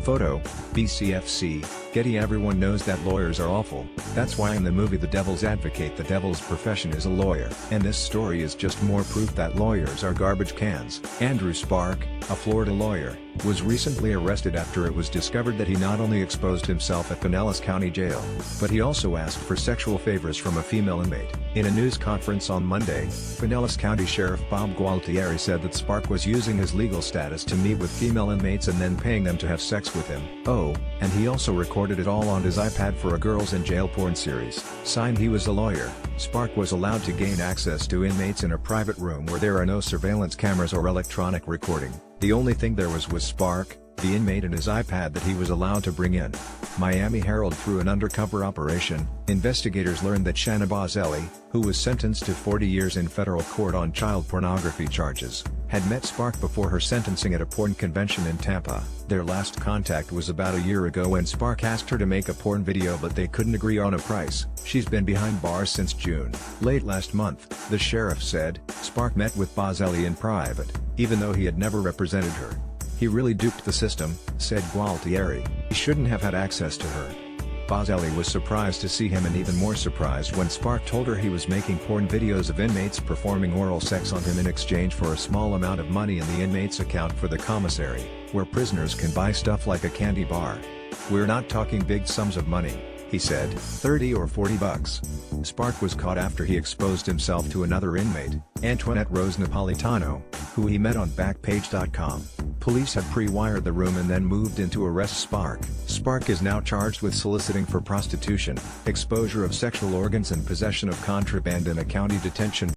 Photo, BCFC, Getty. Everyone knows that lawyers are awful, that's why in the movie The Devil's Advocate the devil's profession is a lawyer. And this story is just more proof that lawyers are garbage cans. Andrew Spark, a Florida lawyer, was recently arrested after it was discovered that he not only exposed himself at Pinellas County Jail, but he also asked for sexual favors from a female inmate. In a news conference on Monday, Pinellas County Sheriff Bob Gualtieri said that Spark was using his legal status to meet with female inmates and then paying them to have sex with him. Oh, and he also recorded it all on his iPad for a girls in jail porn series. Signed, he was a lawyer. Spark was allowed to gain access to inmates in a private room where there are no surveillance cameras or electronic recording. The only thing there was Spark, the inmate, and his iPad that he was allowed to bring in. Miami Herald. Through an undercover operation, investigators learned that Shanna Bozelli, who was sentenced to 40 years in federal court on child pornography charges, had met Spark before her sentencing at a porn convention in Tampa. Their last contact was about a year ago when Spark asked her to make a porn video, but they couldn't agree on a price. She's been behind bars since June. Late last month, the sheriff said, Spark met with Bozelli in private, even though he had never represented her. He really duped the system, said Gualtieri. He shouldn't have had access to her. Bozelli was surprised to see him, and even more surprised when Spark told her he was making porn videos of inmates performing oral sex on him in exchange for a small amount of money in the inmate's account for the commissary, where prisoners can buy stuff like a candy bar. We're not talking big sums of money, he said, 30 or 40 bucks. Spark was caught after he exposed himself to another inmate, Antoinette Rose Napolitano, who he met on Backpage.com. Police had pre-wired the room and then moved in to arrest Spark. Spark is now charged with soliciting for prostitution, exposure of sexual organs, and possession of contraband in a county detention